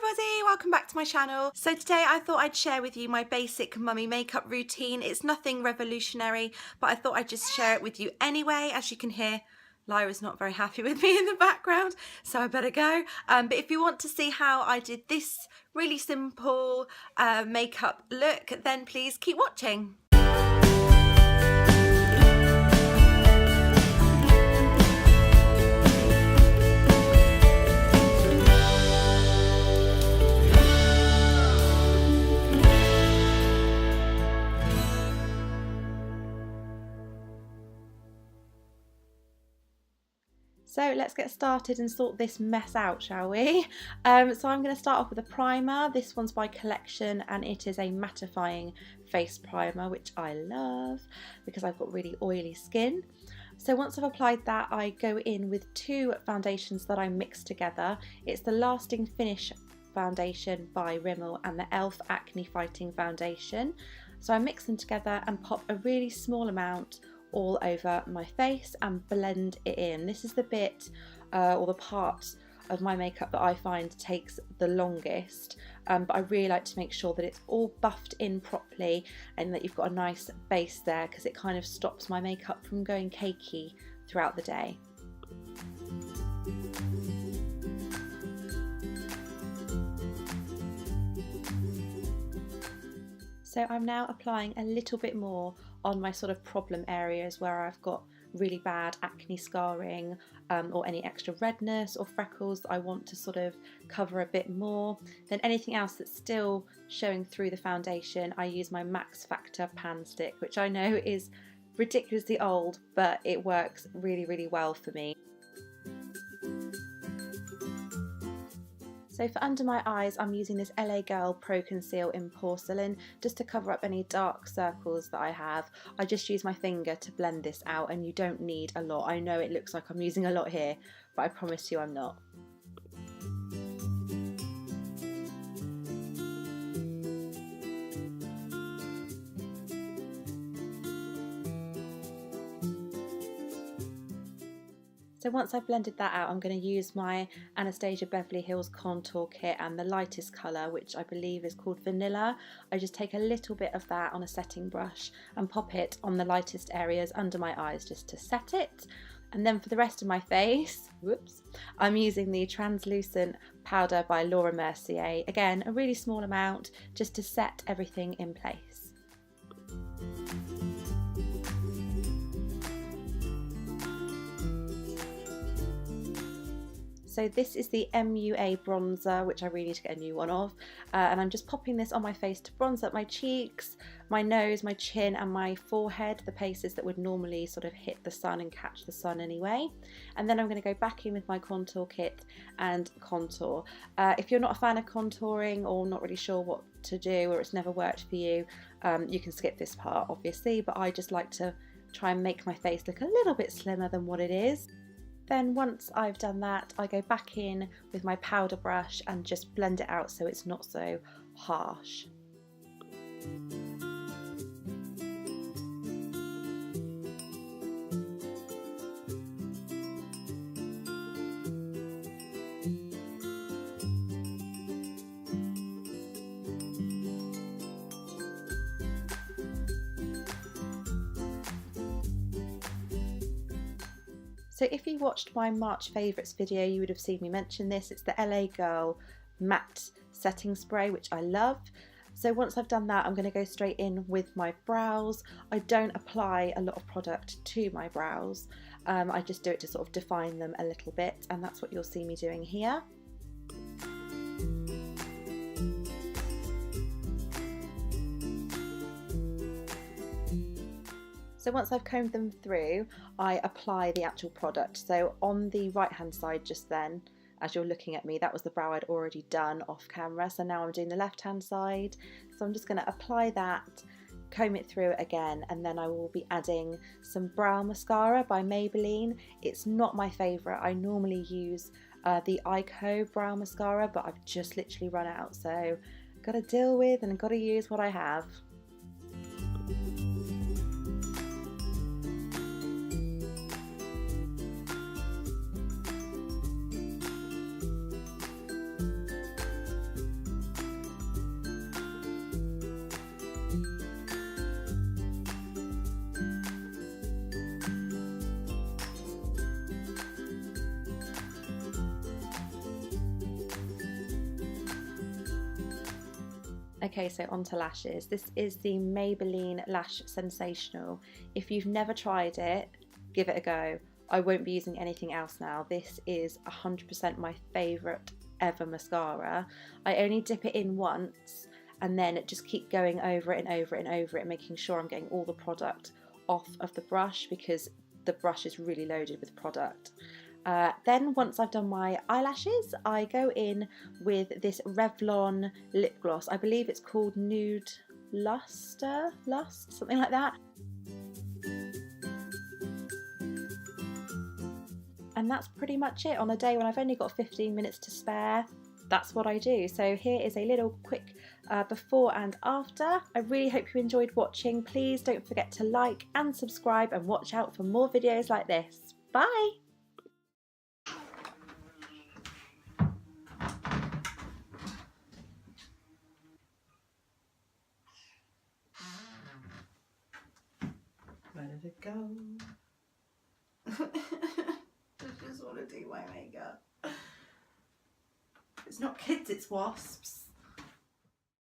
everybody, welcome back to my channel. So today I thought I'd share with you my basic mummy makeup routine. It's nothing revolutionary, but I thought I'd just share it with you anyway. As you can hear, Lyra's not very happy with me in the background, so I better go. But if you want to see how I did this really simple makeup look, then please keep watching. So let's get started and sort this mess out, shall we? So I'm going to start off with a primer. This one's by Collection and it is a mattifying face primer, which I love because I've got really oily skin. So once I've applied that, I go in with two foundations that I mix together. It's the Lasting Finish foundation by Rimmel and the e.l.f. Acne Fighting foundation. So I mix them together and pop a really small amount all over my face and blend it in. This is the bit or the part of my makeup that I find takes the longest, but I really like to make sure that it's all buffed in properly and that you've got a nice base there, because it kind of stops my makeup from going cakey throughout the day. So I'm now applying a little bit more on my sort of problem areas where I've got really bad acne scarring or any extra redness or freckles that I want to sort of cover a bit more. Then anything else that's still showing through the foundation, I use my Max Factor pan stick, which I know is ridiculously old, but it works really, really well for me. So for under my eyes, I'm using this LA Girl Pro Conceal in Porcelain just to cover up any dark circles that I have. I just use my finger to blend this out, and you don't need a lot. I know it looks like I'm using a lot here, but I promise you I'm not. So once I've blended that out, I'm going to use my Anastasia Beverly Hills contour kit and the lightest colour, which I believe is called Vanilla. I just take a little bit of that on a setting brush and pop it on the lightest areas under my eyes just to set it. And then for the rest of my face, whoops, I'm using the translucent powder by Laura Mercier. Again, a really small amount just to set everything in place. So this is the MUA bronzer, which I really need to get a new one of, and I'm just popping this on my face to bronze up my cheeks, my nose, my chin and my forehead, the places that would normally sort of hit the sun and catch the sun anyway. And then I'm going to go back in with my contour kit and contour. If you're not a fan of contouring or not really sure what to do, or it's never worked for you, you can skip this part obviously, but I just like to try and make my face look a little bit slimmer than what it is. Then once I've done that, I go back in with my powder brush and just blend it out so it's not so harsh. So if you watched my March favourites video, you would have seen me mention this. It's the LA Girl matte setting spray, which I love. So once I've done that, I'm going to go straight in with my brows. I don't apply a lot of product to my brows. I just do it to sort of define them a little bit, and that's what you'll see me doing here. So once I've combed them through, I apply the actual product. So on the right hand side just then, as you're looking at me, that was the brow I'd already done off camera. So now I'm doing the left hand side. So I'm just going to apply that, comb it through again, and then I will be adding some brow mascara by Maybelline. It's not my favourite. I normally use the Ico brow mascara, but I've just literally run out. So got to deal with and got to use what I have. Okay, so onto lashes. This is the Maybelline Lash Sensational. If you've never tried it, give it a go. I won't be using anything else now. This is 100% my favourite ever mascara. I only dip it in once and then just keep going over it and over it and over it, making sure I'm getting all the product off of the brush because the brush is really loaded with product. Then once I've done my eyelashes, I go in with this Revlon lip gloss. I believe it's called Nude Lust, something like that. And that's pretty much it. On a day when I've only got 15 minutes to spare, that's what I do. So here is a little quick before and after. I really hope you enjoyed watching. Please don't forget to like and subscribe and watch out for more videos like this. Bye! Where did it go? I just want to do my makeup. It's not kids, it's wasps.